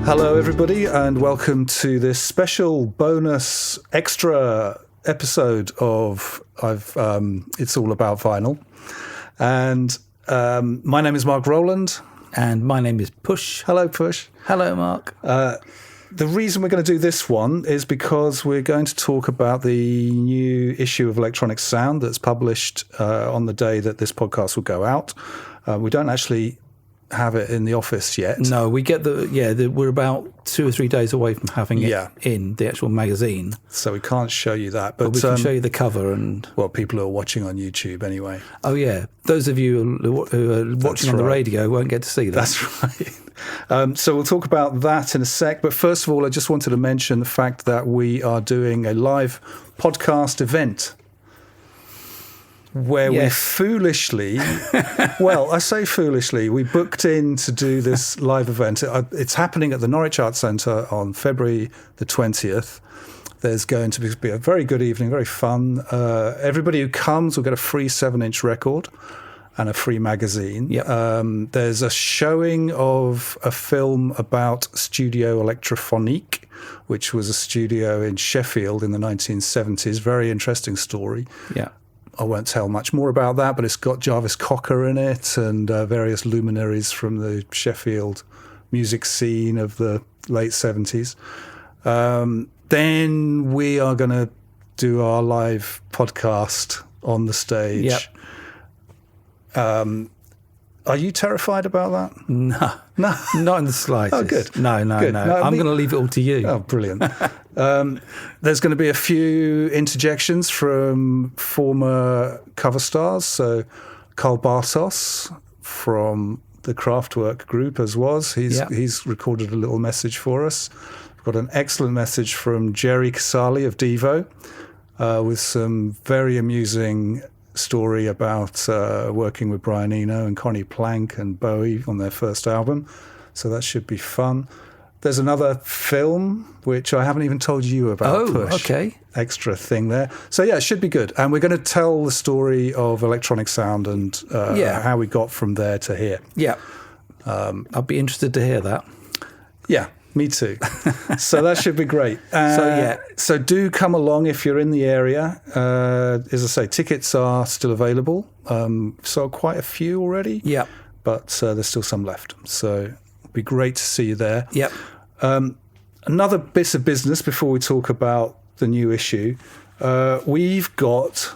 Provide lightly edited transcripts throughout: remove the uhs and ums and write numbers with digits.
Hello, everybody, and welcome to this special bonus extra episode of It's All About Vinyl. And my name is Mark Roland. And my name is Push. Hello, Push. Hello, Mark. The reason we're going to do this one is because we're going to talk about the new issue of Electronic Sound that's published on the day that this podcast will go out. We don't actually have it in the office yet. No, we get we're about 2 or 3 days away from having it in the actual magazine. So we can't show you that. But we can show you the cover and... Well, people who are watching on YouTube anyway. Oh, yeah. Those of you who are watching on the radio won't get to see that. That's right. So we'll talk about that in a sec. But first of all, I just wanted to mention the fact that we are doing a live podcast event where we foolishly, well, I say foolishly, we booked in to do this live event. It's happening at the Norwich Arts Centre on February the 20th. There's going to be a very good evening, very fun. Everybody who comes will get a free 7-inch record and a free magazine. Yep. There's a showing of a film about Studio Electrophonique, which was a studio in Sheffield in the 1970s. Very interesting story. Yeah. I won't tell much more about that, but it's got Jarvis Cocker in it and various luminaries from the Sheffield music scene of the late 70s. Then we are going to do our live podcast on the stage. Yep. Are you terrified about that? No, not in the slightest. Oh, good. No. I'm going to leave it all to you. Oh, brilliant. There's going to be a few interjections from former cover stars. So Carl Bartos from the Kraftwerk group, he's recorded a little message for us. We've got an excellent message from Jerry Casali of Devo with some very amusing story about working with Brian Eno and Connie Plank and Bowie on their first album. So that should be fun. There's another film, which I haven't even told you about. Push. Okay. Extra thing there. So yeah, it should be good. And we're going to tell the story of Electronic Sound and how we got from there to here. Yeah. I'd be interested to hear that. Yeah. Me too. So that should be great. So do come along if you're in the area. As I say, tickets are still available. So quite a few already. Yeah. But there's still some left. So it'd be great to see you there. Yep. Another bit of business before we talk about the new issue. We've got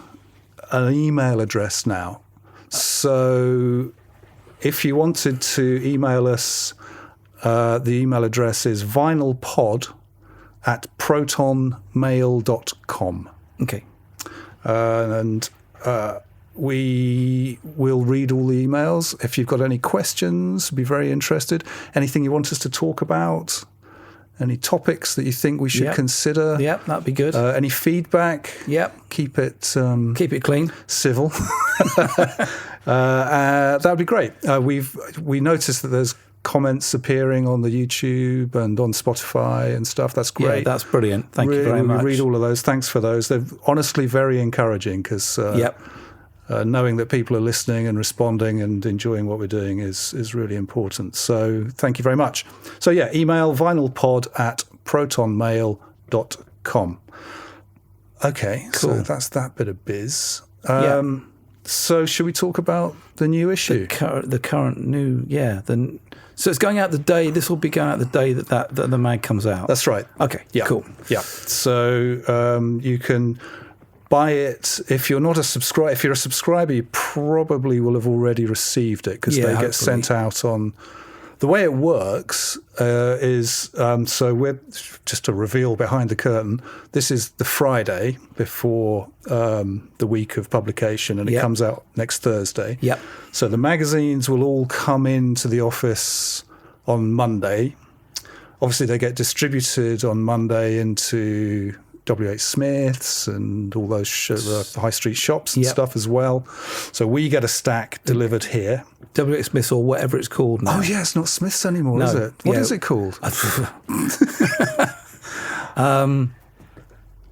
an email address now. So if you wanted to email us, the email address is vinylpod@protonmail.com. Okay. And we will read all the emails. If you've got any questions, be very interested. Anything you want us to talk about? Any topics that you think we should consider? Yep, that'd be good. Any feedback? Yep. Keep it clean. Civil. That would be great. We noticed that there's comments appearing on the YouTube and on Spotify and stuff. That's great. Yeah, that's brilliant. Thank you very much. We read all of those. Thanks for those. They're honestly very encouraging because knowing that people are listening and responding and enjoying what we're doing is really important. So thank you very much. So yeah, email vinylpod@protonmail.com. Okay, cool. So that's that bit of biz. So should we talk about the new issue? The current new, so it's going out the day, this will be going out the day that the mag comes out. That's right. Okay, cool. Yeah, so you can buy it. If you're not a subscriber, if you're a subscriber, you probably will have already received it because they get sent out on... The way it works is, so we're just to reveal behind the curtain, this is the Friday before the week of publication, and it comes out next Thursday. Yep. So the magazines will all come into the office on Monday. Obviously, they get distributed on Monday into W.H. Smith's and all those high street shops and stuff as well. So we get a stack delivered here. W.H. Smith's or whatever it's called now. Oh, yeah, it's not Smith's anymore, is it? What is it called?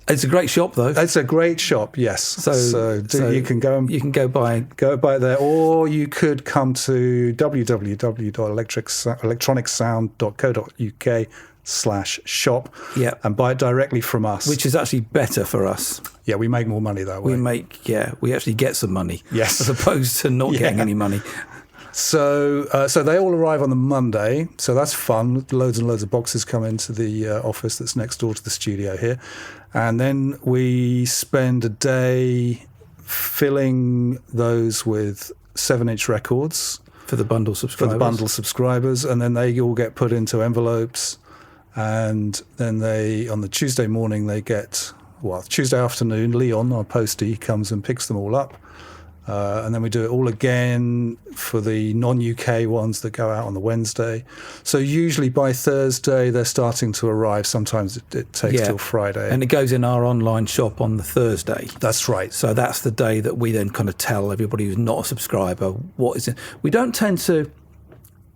It's a great shop, though. It's a great shop, yes. So you can go and you can go buy there, or you could come to www.electronicsound.co.uk/shop and buy it directly from us. Which is actually better for us. Yeah, we make more money that way. We actually get some money. Yes. As opposed to not getting any money. So they all arrive on the Monday, so that's fun. Loads and loads of boxes come into the office that's next door to the studio here. And then we spend a day filling those with 7-inch records. For the bundle subscribers. And then they all get put into envelopes. And then on the Tuesday morning, Tuesday afternoon, Leon, our postie, comes and picks them all up. And then we do it all again for the non-UK ones that go out on the Wednesday. So usually by Thursday, they're starting to arrive. Sometimes it takes till Friday. And it goes in our online shop on the Thursday. That's right. So that's the day that we then kind of tell everybody who's not a subscriber what is in. We don't tend to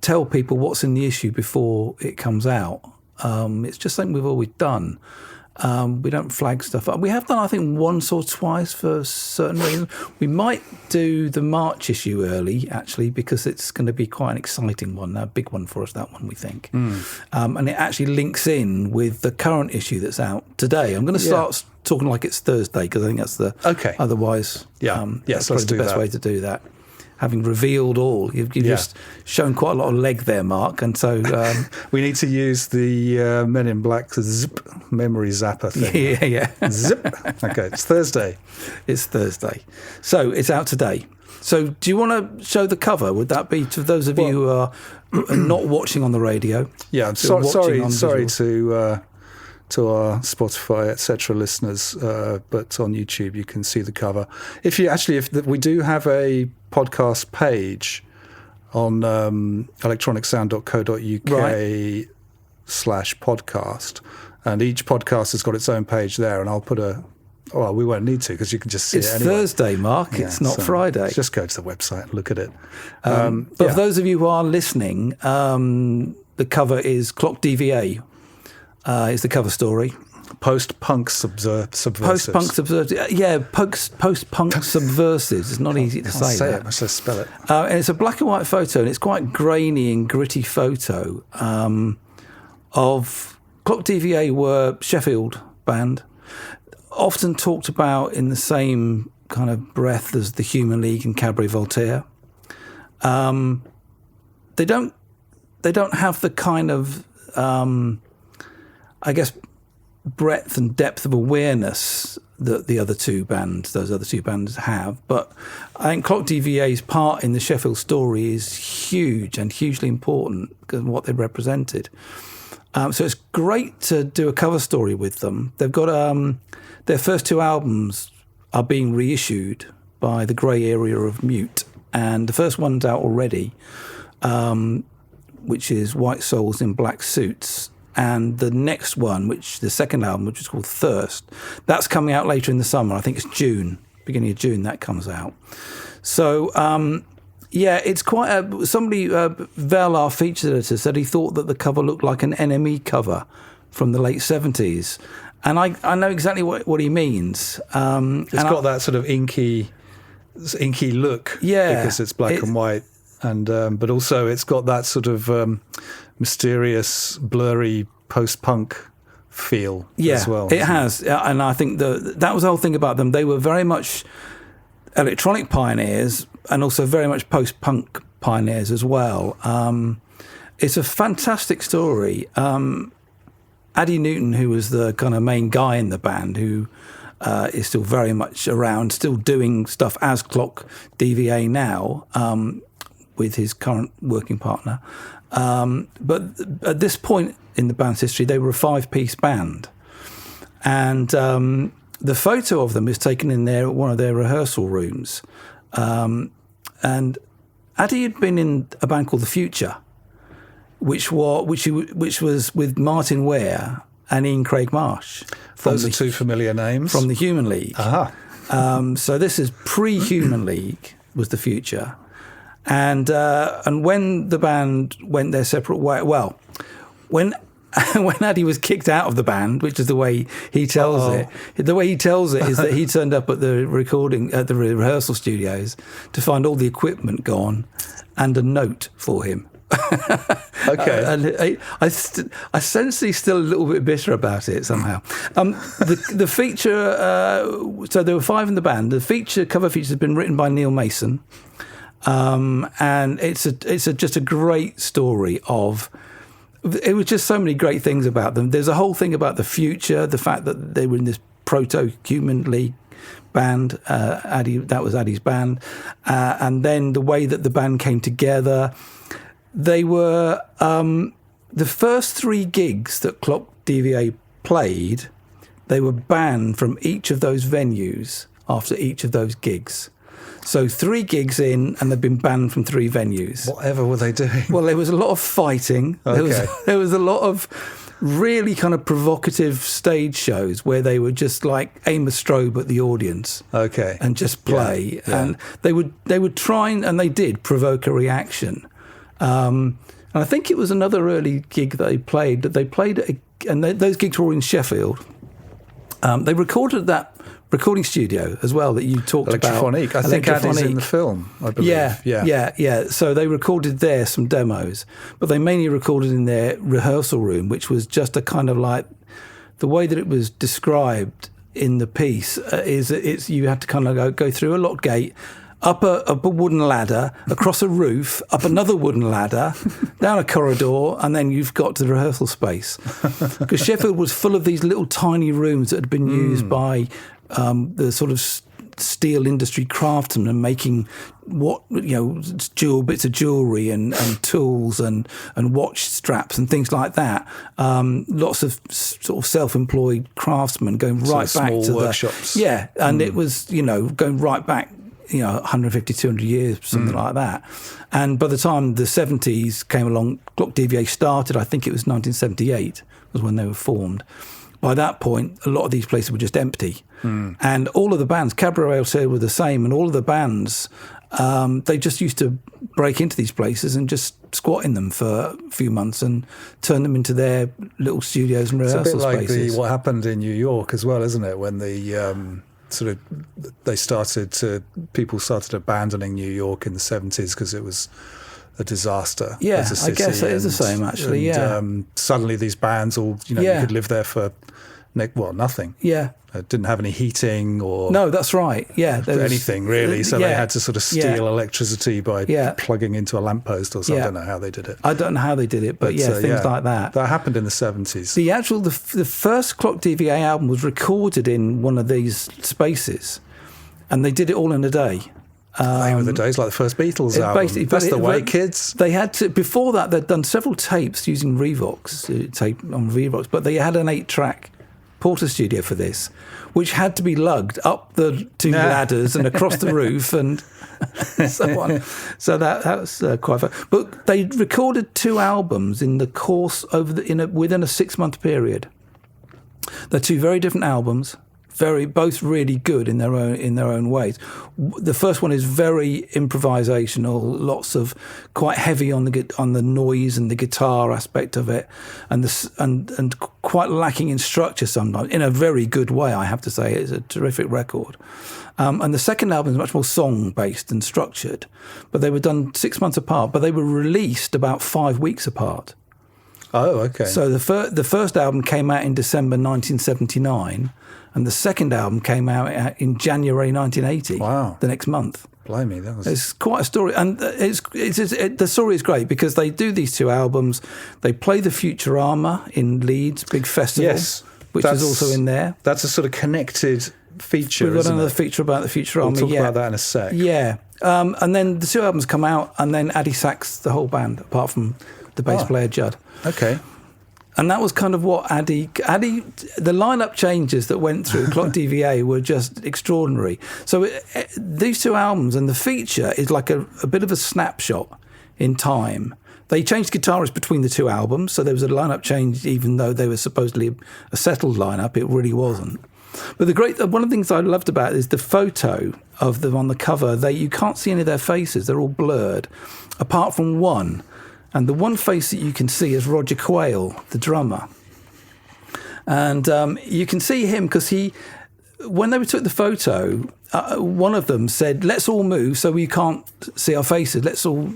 tell people what's in the issue before it comes out. It's just something we've always done. We don't flag stuff up. We have done, I think, once or twice for certain reasons. We might do the March issue early, actually, because it's going to be quite an exciting one, a big one for us, that one, we think. And it actually links in with the current issue that's out today. I'm going to start talking like it's Thursday, because I think that's the... Okay. Otherwise, yes, that's probably the best way to do that. Having revealed all, you've just shown quite a lot of leg there, Mark, and so we need to use the Men in Black zip memory zapper thing. Yeah. Zip. Okay, it's Thursday. It's Thursday, so it's out today. So, do you want to show the cover? Would that be to those of you who are not watching on the radio? Yeah, sorry to our Spotify, etc. listeners, but on YouTube you can see the cover. If we do have a podcast page on electronicsound.co.uk/podcast, and each podcast has got its own page there, and I'll put we won't need to because you can just see it anyway. It's Thursday, Mark. Yeah, it's not Friday. Just go to the website and look at it. But for those of you who are listening, the cover is Clock DVA. Is the cover story. Post-punk subversives. Post-punk subversives. Yeah, post-punk subversives. It's not easy to say that. I must spell it. And it's a black and white photo, and it's quite grainy and gritty photo of... Clock DVA were Sheffield band, often talked about in the same kind of breath as the Human League and Cabaret Voltaire. They don't have the kind of... I guess breadth and depth of awareness that those other two bands have. But I think Clock DVA's part in the Sheffield story is huge and hugely important because of what they represented. So it's great to do a cover story with them. They've got their first 2 albums are being reissued by the Grey Area of Mute, and the first one's out already, which is White Souls in Black Suits. And the next one, the second album, which is called Thirst, that's coming out later in the summer. I think it's beginning of June that comes out. So, it's quite somebody, Vel, our feature editor, said he thought that the cover looked like an NME cover from the late 70s. And I know exactly what he means. It's got that sort of inky look, because it's black and white. And but also it's got that sort of mysterious, blurry post-punk feel as well. It has. And I think that was the whole thing about them. They were very much electronic pioneers and also very much post-punk pioneers as well. It's a fantastic story. Addy Newton, who was the kind of main guy in the band, who is still very much around, still doing stuff as Clock DVA now, with his current working partner. But at this point in the band's history, they were a 5-piece band. And the photo of them is taken in one of their rehearsal rooms. And Addy had been in a band called The Future, which was with Martin Ware and Ian Craig Marsh. Those are 2 familiar names. From the Human League. So this is pre-Human League, was The Future. And when the band went their separate way, when And when Addy was kicked out of the band, which is the way he tells it, the way he tells it is that he turned up at the rehearsal studios to find all the equipment gone and a note for him. Okay. And I sense he's still a little bit bitter about it somehow. The feature, so there were 5 in the band. The cover feature has been written by Neil Mason, and it's just a great story of. It was just so many great things about them. There's a whole thing about the future, the fact that they were in this proto-Human League band. That was Addy's band, and then the way that the band came together. They were the first 3 gigs that Clock DVA played. They were banned from each of those venues after each of those gigs. So 3 gigs in, and they've been banned from 3 venues. Whatever were they doing? Well, there was a lot of fighting. Okay. There was a lot of really kind of provocative stage shows where they would just like aim a strobe at the audience. Okay. And just play. Yeah. And they would try and they did provoke a reaction. And I think it was another early gig that they played. Those gigs were all in Sheffield. They recorded that recording studio as well that you talked about. Electrophonique. I think Addy's in the film, I believe. Yeah. So they recorded there some demos, but they mainly recorded in their rehearsal room, which was just a kind of like the way that it was described in the piece is you had to kind of go through a lock gate, up a wooden ladder, across a roof, up another wooden ladder, down a corridor, and then you've got to the rehearsal space. Because Sheffield was full of these little tiny rooms that had been used by the sort of steel industry craftsmen making bits of jewellery and tools and watch straps and things like that. Lots of sort of self-employed craftsmen going right back to workshops. And it was going right back 150, 200 years, something like that. And by the time the 70s came along, Clock DVA started, I think it was 1978 was when they were formed. By that point, a lot of these places were just empty. And all of the bands, Cabaret Hotel were the same, and all of the bands, they just used to break into these places and just squat in them for a few months and turn them into their little studios and rehearsal spaces. It's a bit like what happened in New York as well, isn't it? When the people started abandoning New York in the 70s because it was a disaster. Yeah, as a city, I guess it is the same actually. Suddenly these bands all, you could live there for nothing. Yeah. Didn't have any heating or no, that's right. Yeah, anything really. So they had to sort of steal electricity by plugging into a lamppost or something. I don't know how they did it. I don't know how they did it, but things like that. That happened in the 70s. The first Clock DVA album was recorded in one of these spaces, and they did it all in a day. They were the days like the first Beatles album. That's the way, kids. They had to. Before that, they'd done several tapes using Revox, but they had an 8-track Porter studio for this, which had to be lugged up the 2 ladders and across the roof and so on. So that was quite fun. But they recorded 2 albums in the course within a 6-month period. They're 2 very different albums. Both really good in their own ways. The first one is very improvisational, lots of quite heavy on the noise and the guitar aspect of it, and quite lacking in structure sometimes. In a very good way, I have to say, it's a terrific record. And the second album is much more song based and structured, but they were done 6 months apart. But they were released about 5 weeks apart. Oh, okay. So the first album came out in December 1979. And the second album came out in January 1980. Wow. The next month. Blimey, It's quite a story. And the story is great because they do these 2 albums. They play the Futurama in Leeds, big festival, which is also in there. That's a sort of connected feature, We've got another feature about the Futurama. We'll talk about that in a sec. Yeah. And then the 2 albums come out, and then Addy sacks the whole band, apart from the bass player, Judd. Okay. And that was kind of what Addy, the lineup changes that went through Clock DVA were just extraordinary. So these 2 albums, and the feature is like a bit of a snapshot in time. They changed guitarists between the 2 albums, so there was a lineup change, even though they were supposedly a settled lineup. It really wasn't. But one of the things I loved about it is the photo of them on the cover. You can't see any of their faces; they're all blurred, apart from one. And the one face that you can see is Roger Quayle, the drummer. And you can see him because when they took the photo, one of them said, "Let's all move so we can't see our faces. Let's all."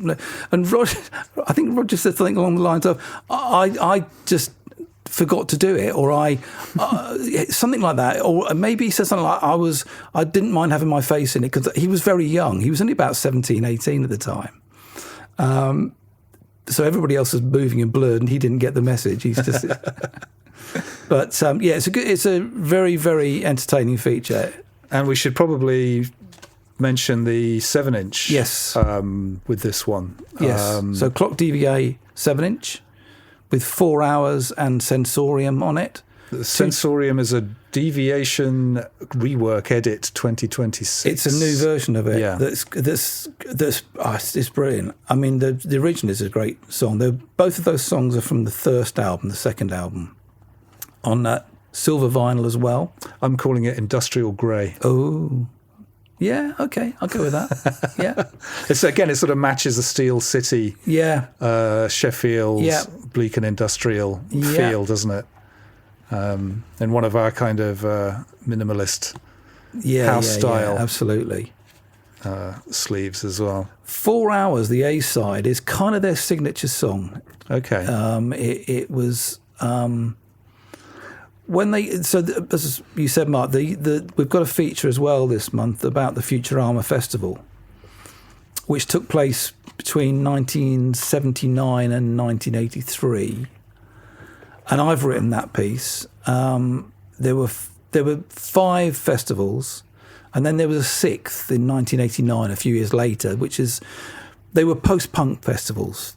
And Roger, I think Roger said something along the lines of, "I just forgot to do it," or something like that, or maybe he said something like, "I didn't mind having my face in it," because he was very young. He was only about 17, 18 at the time. So everybody else was moving and blurred, and he didn't get the message. He's just. But it's a very, very entertaining feature. And we should probably mention the 7-inch. Yes. With this one. Yes. So clock DVA 7-inch with 4 hours and sensorium on it. The sensorium is a deviation rework edit 2026. It's a new version of it. Yeah. It's brilliant. I mean, the original is a great song. Both of those songs are from the first album, the second album, on that silver vinyl as well. I'm calling it industrial grey. Oh, yeah, okay, I'll go with that. Yeah, it sort of matches the Steel City, Sheffield's bleak and industrial feel, doesn't it? And one of our kind of minimalist house style, absolutely. Sleeves as well. 4 hours, the A side, is kind of their signature song. Okay, it was. As you said, Mark, we've got a feature as well this month about the Futurama Festival, which took place between 1979 and 1983, and I've written that piece. There were 5 festivals, and then there was a 6th in 1989, a few years later, they were post-punk festivals.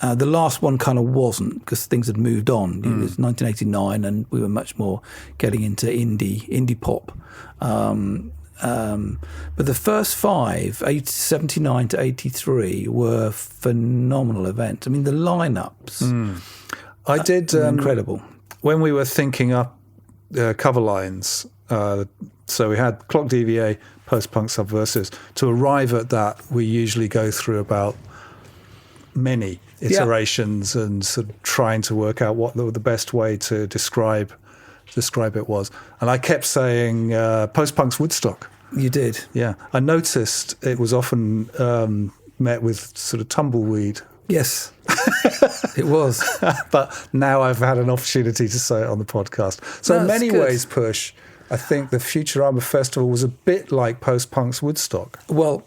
The last one kind of wasn't, because things had moved on. It was 1989, and we were much more getting into indie pop. But the first 5, 79 to 83, were phenomenal events. I mean, the lineups. I did incredible. When we were thinking up cover lines. So we had Clock DVA, post-punk subversives. To arrive at that, we usually go through about many iterations and sort of trying to work out what the best way to describe it was. And I kept saying post-punk's Woodstock. You did? Yeah. I noticed it was often met with sort of tumbleweed. Yes, it was. But now I've had an opportunity to say it on the podcast. So in many ways, Push, I think the Futurama Festival was a bit like post-punk's Woodstock. Well,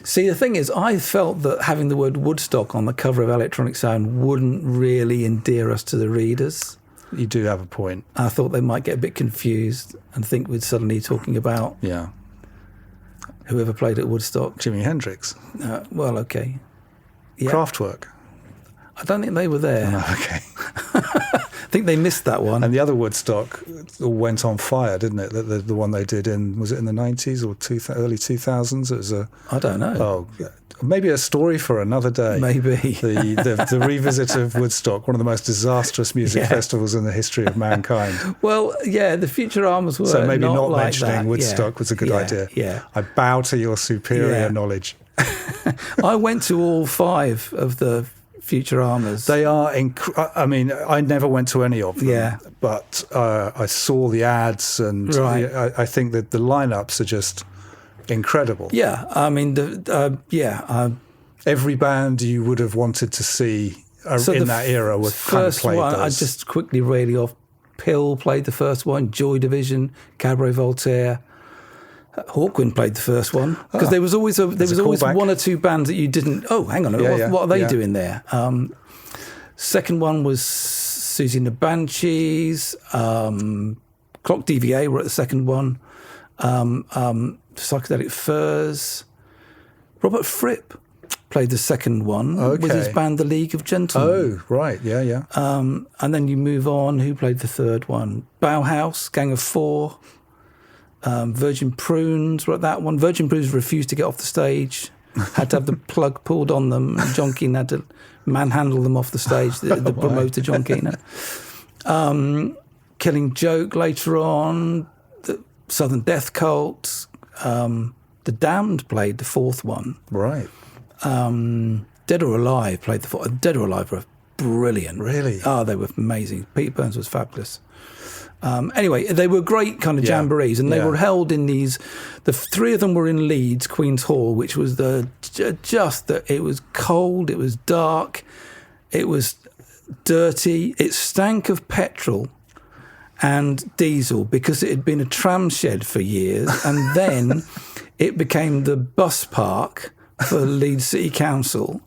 see, the thing is, I felt that having the word Woodstock on the cover of Electronic Sound wouldn't really endear us to the readers. You do have a point. I thought they might get a bit confused and think we're suddenly talking about whoever played at Woodstock. Jimi Hendrix. Well, okay. Yeah. Kraftwerk. I don't think they were there. Oh, okay. I think they missed that one. And the other Woodstock all went on fire, didn't it? The one they did was it in the 90s or early 2000s? It was I don't know. Oh, maybe a story for another day. Maybe. the revisit of Woodstock, one of the most disastrous music festivals in the history of mankind. Well, yeah, the Futuramas were so maybe not like mentioning that. Woodstock was a good idea. Yeah. I bow to your superior knowledge. I went to all 5 of the Futuramas. They are, I mean, I never went to any of them. Yeah. But I saw the ads, and I think that the lineups are just incredible. Yeah, I mean, every band you would have wanted to see in that era was kind of played one, those. I just quickly read off. Pill played the first one, Joy Division, Cabaret Voltaire. Hawkwind played the first one, because there was always one or two bands that you didn't. Oh, hang on, what are they doing there? Second one was Susie and the Banshees. Clock DVA were at the second one. Psychedelic Furs. Robert Fripp played the second one with his band, The League of Gentlemen. Oh, right, yeah. And then you move on. Who played the third one? Bauhaus, Gang of Four. Virgin Prunes were at that one. Virgin Prunes refused to get off the stage. Had to have the plug pulled on them. John Keenan had to manhandle them off the stage, the promoter, John Keenan. Killing Joke later on. The Southern Death Cult. The Damned played the fourth one. Right. Dead or Alive played the four. Dead or Alive were brilliant. Really? Oh, they were amazing. Pete Burns was fabulous. Anyway, they were great kind of jamborees, and they were held in these. The three of them were in Leeds, Queen's Hall, which was it was cold, it was dark, it was dirty, it stank of petrol and diesel because it had been a tram shed for years, and then it became the bus park for Leeds City Council.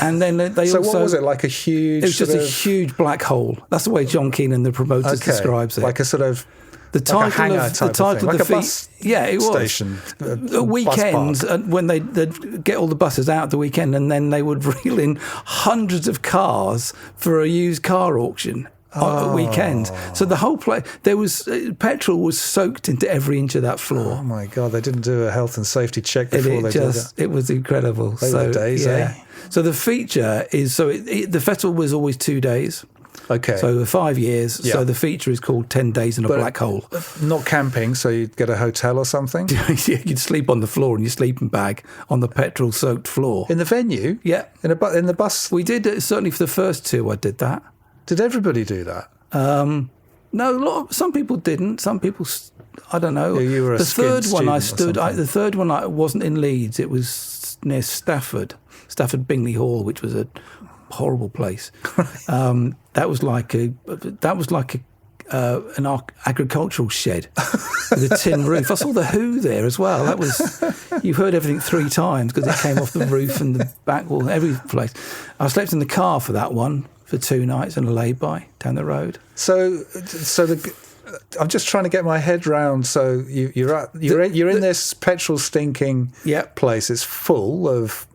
And then they so also... what was it, like a huge... It was just a huge black hole. That's the way John Keenan, the promoters, describes it. Like a sort of... The title hangar of the bus it was station. Weekends, when they'd get all the buses out the weekend, and then they would reel in hundreds of cars for a used car auction on the weekend. So the whole place, petrol was soaked into every inch of that floor. Oh my God! They didn't do a health and safety check before they did that. It was incredible. They were days, eh? So the feature is the festival was always 2 days. Okay. So 5 years. Yeah. So the feature is called 10 Days in a Black Hole. Not camping, so you'd get a hotel or something? You'd sleep on the floor in your sleeping bag on the petrol-soaked floor. In the venue? Yeah. In the bus? We did, certainly for the first two, I did that. Did everybody do that? No, some people didn't. Some people, I don't know. Yeah, you were a the third one I stood. the third one I wasn't in Leeds. It was near Stafford Bingley Hall, which was a horrible place. That was like an agricultural shed with a tin roof. I saw the Who there as well. That was, you heard everything 3 times because it came off the roof and the back wall, every place. I slept in the car for that one for 2 nights and a lay-by down the road. So I'm just trying to get my head round. So you're in this petrol stinking place. It's full of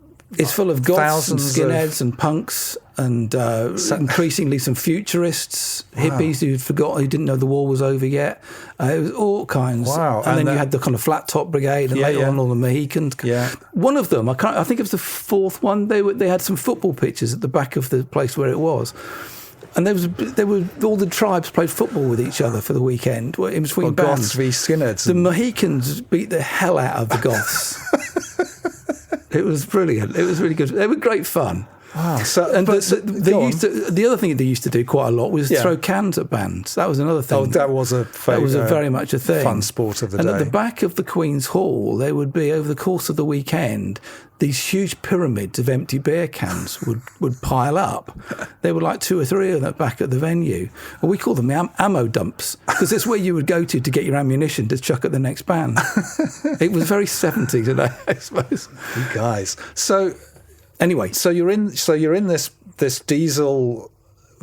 goths and skinheads and punks and increasingly some futurists, hippies who didn't know the war was over yet. It was all kinds. Wow. And then you had the kind of flat top brigade, and later on all the Mohicans. Yeah. One of them, I think it was the fourth one. They had some football pitches at the back of the place where it was. And there were all the tribes played football with each other for the weekend. In between bands. Goths v skinheads. The Mohicans beat the hell out of the Goths. It was brilliant. It was really good. They were great fun. Wow. The other thing they used to do quite a lot was throw cans at bands. That was another thing. Oh, that was very much a thing. Fun sport of the day. And at the back of the Queen's Hall, there would be, over the course of the weekend, these huge pyramids of empty beer cans would pile up. There were like 2 or 3 of them back at the venue. And we call them ammo dumps, because it's where you would go to get your ammunition to chuck at the next band. It was very 70s today, I suppose. You guys. So anyway, so you're in this diesel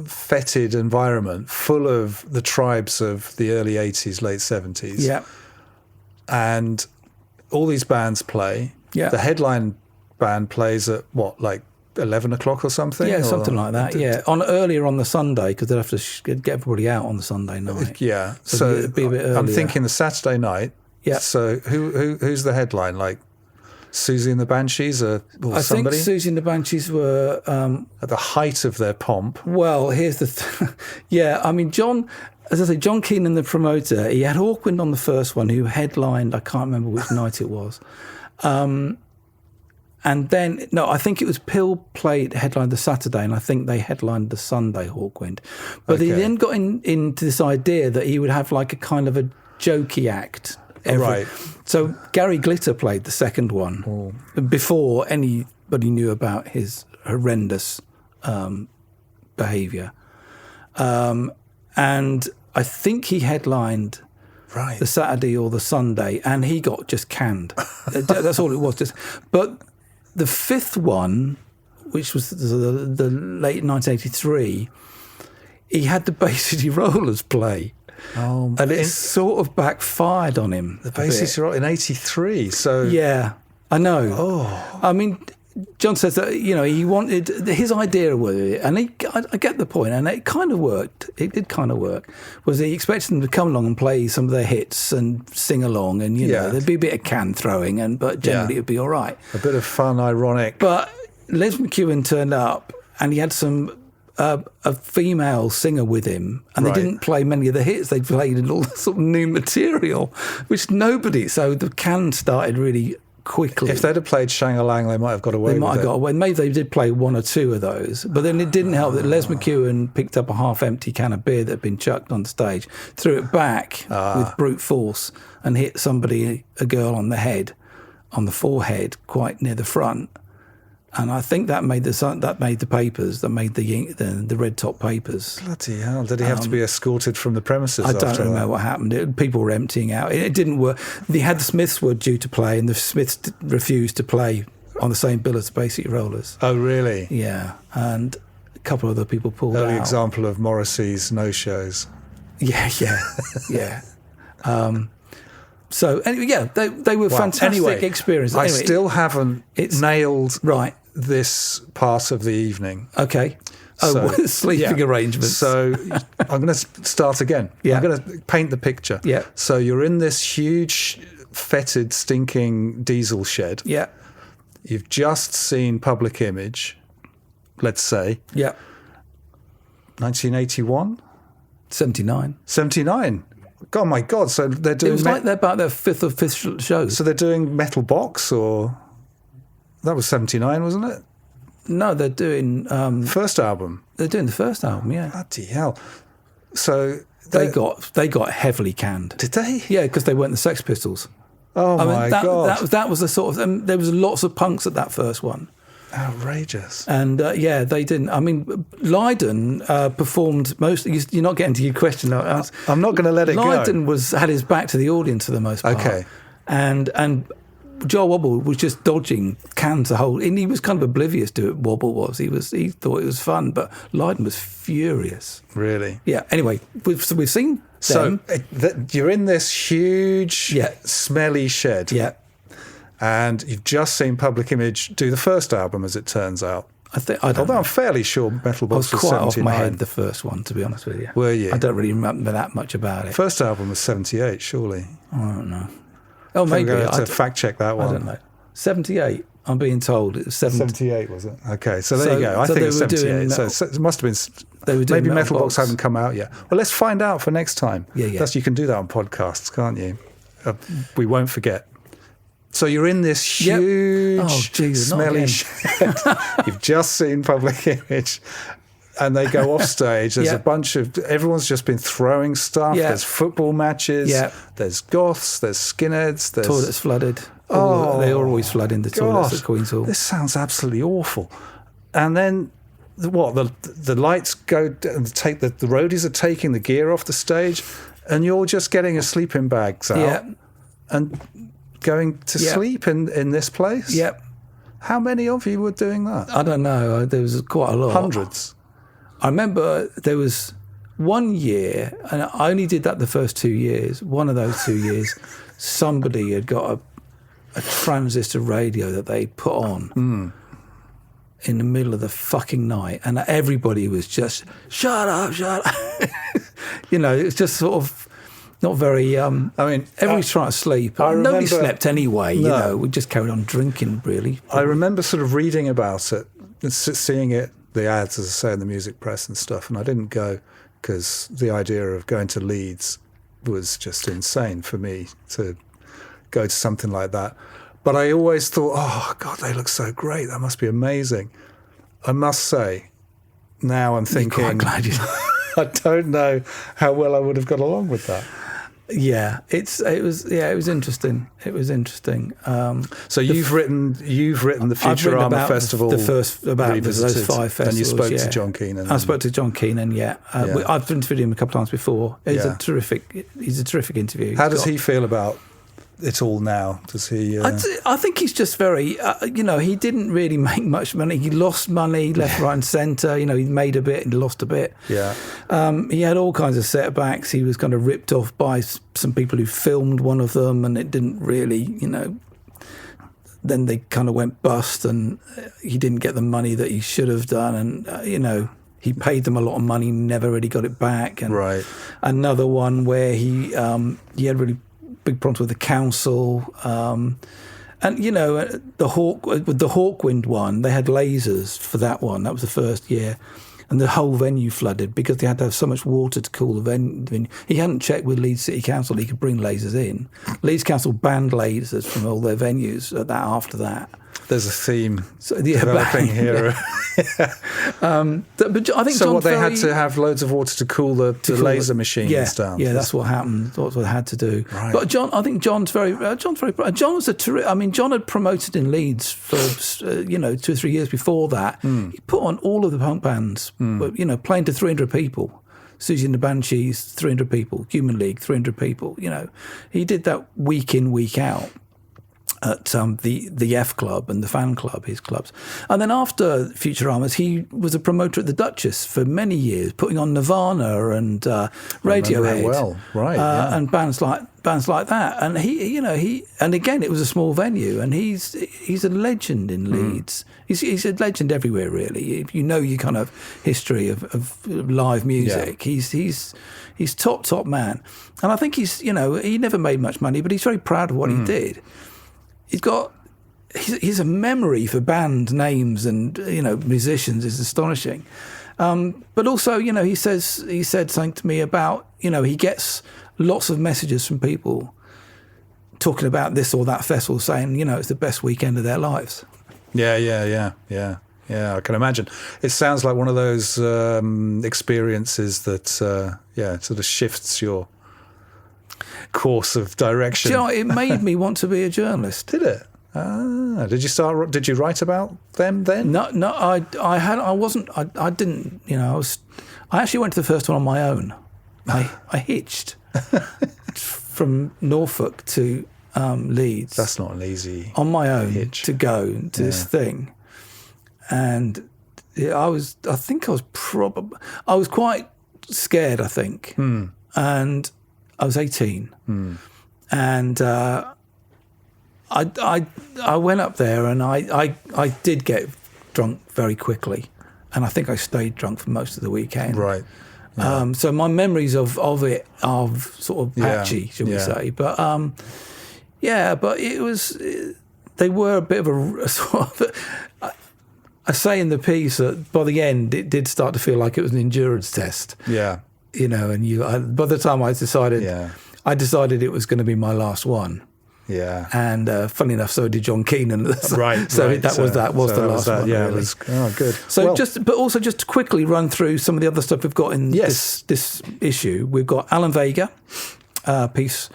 fetid environment full of the tribes of the early 80s, late 70s. Yeah. And all these bands play. Yeah. The headline band plays at what, like 11 o'clock or something? Yeah, something like that. Yeah, earlier on the Sunday, because they'd have to get everybody out on the Sunday night. Yeah, so it'd be a bit earlier. I'm thinking the Saturday night. Yeah. So who's the headline? Like Susie and the Banshees or somebody? I think Susie and the Banshees were at the height of their pomp. Well, here's the yeah. I mean, John Keenan, the promoter, he had Hawkwind on the first one, who headlined. I can't remember which night it was. And then, I think it was Pill headlined the Saturday, and I think they headlined the Sunday, Hawkwind. But he then got into this idea that he would have like a kind of a jokey act. Right. So Gary Glitter played the second one before anybody knew about his horrendous behaviour. And I think he headlined the Saturday or the Sunday, and he got just canned. That's all it was. But the fifth one, which was the late 1983, he had the Bay City Rollers play. And it sort of backfired on him. The Bay City Rollers in 83, so... Yeah, I know. I mean, John says that, he wanted... His idea with it, and I get the point, and it kind of worked. It did kind of work. Was he expected them to come along and play some of their hits and sing along, and, there'd be a bit of can throwing, but generally it'd be all right. A bit of fun, ironic. But Les McEwen turned up, and he had a female singer with him, and they didn't play many of the hits. They played all the sort of new material, which nobody... So the can started really quickly. If they'd have played Shang-a-Lang, they might have got away They with might have it. got away. Maybe they did play one or two of those, but then it didn't help that Les McEwen picked up a half-empty can of beer that had been chucked on stage, threw it back with brute force, and hit a girl on the head, on the forehead, quite near the front. And I think that made the papers, that made the red top papers. Bloody hell! Did he have to be escorted from the premises? I don't after know that? what happened. People were emptying out. It didn't work. The Smiths were due to play, and the Smiths refused to play on the same bill as the Bay City Rollers. Oh, really? Yeah, and a couple of other people pulled Early out. example of Morrissey's no-shows. Yeah. So anyway, yeah, they were fantastic experiences. I Anyway, still haven't nailed right. this part of the evening. Okay. Sleeping arrangements. So I'm going to start again. Yeah. I'm going to paint the picture. Yeah. So you're in this huge, fetid, stinking diesel shed. Yeah. You've just seen Public Image, let's say. Yeah. 1981? 79. 79. Oh my God! So they're doing. It was like they're about their fifth official show. So they're doing Metal Box, or that was 79, wasn't it? No, they're doing First album. They're doing the first album. Yeah. Bloody hell! So They got heavily canned. did they? Yeah, because they weren't the Sex Pistols. Oh my God! That was the sort of. There was lots of punks at that first one. Outrageous. And they didn't. I mean, Lydon performed mostly. You're not getting to your question. I'm not going to let it go. Lydon had his back to the audience for the most part. Okay. And Joel Wobble was just dodging cans the whole. And he was kind of oblivious to it. Wobble was. He thought it was fun, but Lydon was furious. Really? Yeah. Anyway, we've seen them. So you're in this huge, smelly shed. Yeah. And you've just seen Public Image do the first album, as it turns out. Although I'm fairly sure Metal Box was quite 79. off my head, the first one, to be honest with you. Were you? I don't really remember that much about it. First album was 78, surely. I don't know. Oh, maybe. I'm going to fact check that one. I don't know. 78, I'm being told. It was 78, was it? Okay, so there you go. I think it's 78. So it must have been. Maybe Metal Box hadn't come out yet. Well, let's find out for next time. Yeah. You can do that on podcasts, can't you? We won't forget. So you're in this huge, smelly shed. You've just seen Public Image, and they go off stage. There's a bunch of everyone's just been throwing stuff. Yeah. There's football matches. Yeah. There's goths. There's skinheads. There's Toilets flooded. They always flood in the toilets at Queen's Hall. This sounds absolutely awful. And then the lights go and take the roadies are taking the gear off the stage, and you're just getting your sleeping bags out and going to sleep in this place. Yep. How many of you were doing that? I don't know. There was quite a lot. Hundreds. I remember there was 1 year, and I only did that the first 2 years. One of those 2 years, somebody had got a transistor radio that they put on in the middle of the fucking night, and everybody was just, shut up. It's just sort of not very. Everybody's trying to sleep. Nobody slept anyway. No. We just carried on drinking. Really, I remember sort of reading about it, and seeing it, the ads, as I say, in the music press and stuff, and I didn't go because the idea of going to Leeds was just insane for me to go to something like that. But I always thought, oh God, they look so great. That must be amazing. I must say, now I'm thinking, quite glad you. I don't know how well I would have got along with that. Yeah, it was interesting. It was interesting. So you've written the Futurama Festival, the first about those 5 festivals, and you spoke to John Keenan. I spoke to John Keenan. I've interviewed him a couple of times before. He's a terrific interview. How does he feel about it all now? Does he? I think he's just very. He didn't really make much money. He lost money left, right, and centre. He made a bit and lost a bit. Yeah. He had all kinds of setbacks. He was kind of ripped off by some people who filmed one of them, and it didn't really, Then they kind of went bust, and he didn't get the money that he should have done, and he paid them a lot of money, never really got it back. And right. Another one where he had really big problems with the council, and the Hawkwind one, they had lasers for that one. That was the first year, and the whole venue flooded because they had to have so much water to cool the venue. He hadn't checked with Leeds City Council he could bring lasers in. Leeds Council banned lasers from all their venues after that. There's a theme developing here. But I think so. John What they Ferry, had to have loads of water to cool the laser machines down. Yeah, that's what happened. That's what they had to do. Right. But I think John's very. John was a terrific. I mean, John had promoted in Leeds for 2 or 3 years before that. He put on all of the punk bands. Playing to 300 people. Susie and the Banshees, 300 people. Human League, 300 people. He did that week in, week out at the F Club and the Fan Club, his clubs. And then after Futuramas, he was a promoter at the Duchess for many years, putting on Nirvana and Radiohead, and bands like that. And he and again, it was a small venue, and he's a legend in Leeds. He's a legend everywhere, really. If you know your kind of history of live music, he's top man. And I think he never made much money, but he's very proud of what he did. He's a memory for band names and musicians is astonishing, but also he said something to me about he gets lots of messages from people talking about this or that festival, saying it's the best weekend of their lives. Yeah. I can imagine. It sounds like one of those experiences that sort of shifts your course of direction. It made me want to be a journalist. Did it? Did you write about them then? No. I didn't. I actually went to the first one on my own. I hitched from Norfolk to Leeds. That's not an easy on my own hitch. To go to this thing, and I was quite scared. I think, and I was 18, and I went up there, and I did get drunk very quickly, and I think I stayed drunk for most of the weekend. Right. Yeah. So my memories of it are sort of patchy, shall we say? But but it was. They were a bit of a sort of. I say in the piece that by the end it did start to feel like it was an endurance test. Yeah. And by the time I decided it was going to be my last one. Yeah. And funny enough, so did John Keenan. Right. So that was the last one. Yeah. Really. Good. So just to quickly run through some of the other stuff we've got in this issue. We've got Alan Vega, piece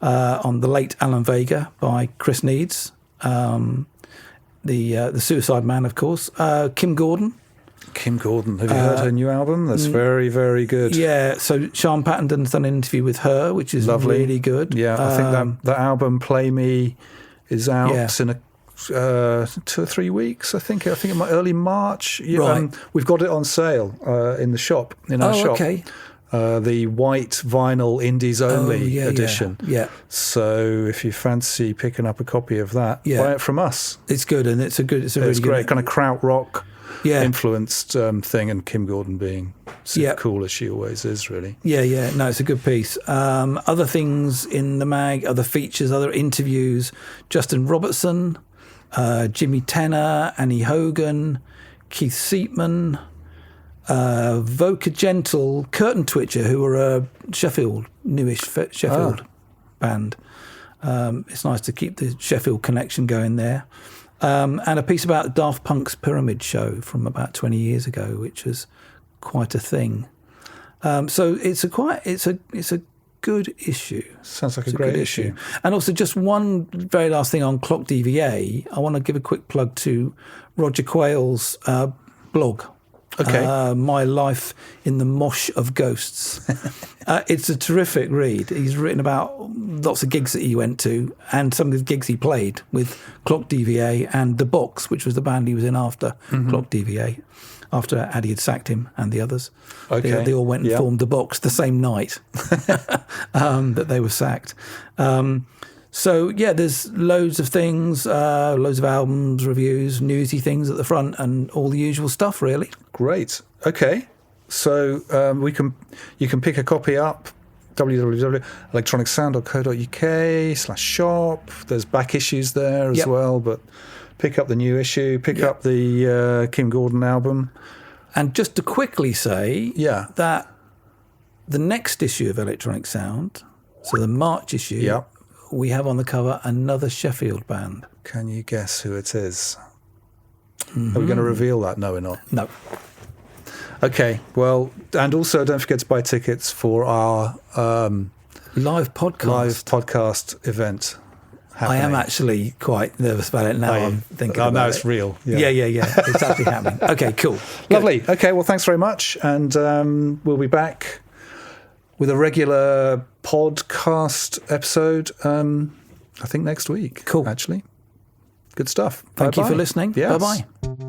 on the late Alan Vega by Chris Needs, the Suicide Man, of course. Kim Gordon. Have you heard her new album? That's very, very good. Yeah, so Sean Pattonden's done an interview with her, which is lovely. Really good. Yeah, I think that album Play Me is out in 2 or 3 weeks. I think it might early March. Right. We've got it on sale in the shop, in our shop. Okay. The white vinyl Indies Only edition. Yeah. So if you fancy picking up a copy of that, buy it from us. It's good, and it's really great good. kind of krautrock influenced thing, and Kim Gordon being super cool as she always is, really. Yeah. No, it's a good piece. Other things in the mag, other features, other interviews: Justin Robertson, Jimmy Tenner, Annie Hogan, Keith Seatman, Voca Gentle, Curtain Twitcher, who were a newish Sheffield band. It's nice to keep the Sheffield connection going there. And a piece about Daft Punk's Pyramid Show from about 20 years ago, which was quite a thing. So it's a good issue. Sounds like a great issue. And also, just one very last thing on Clock DVA. I want to give a quick plug to Roger Quayle's blog. Okay. My Life in the Mosh of Ghosts. It's a terrific read. He's written about lots of gigs that he went to and some of the gigs he played with Clock DVA and The Box, which was the band he was in after Clock DVA, after Addy had sacked him and the others. Okay. They all went and formed The Box the same night that they were sacked. So, there's loads of things, loads of albums, reviews, newsy things at the front, and all the usual stuff, really. Great. Okay. So you can pick a copy up, www.electronicsound.co.uk/shop. There's back issues there as well, but pick up the new issue, pick up the Kim Gordon album. And just to quickly say Yeah. that the next issue of Electronic Sound, so the March issue, Yeah. we have on the cover another Sheffield band. Can you guess who it is? Are we going to reveal that? No, we're not. No. Okay, well, and also don't forget to buy tickets for our Live podcast. event. I am actually quite nervous about it now. I'm thinking about now it. it's real. Yeah. It's actually happening. Okay, cool. Good. Lovely. Okay, well, thanks very much. And we'll be back with a regular podcast episode, I think next week. Cool. Actually. Good stuff. Thank you Bye-bye. for listening. Yes. Bye-bye.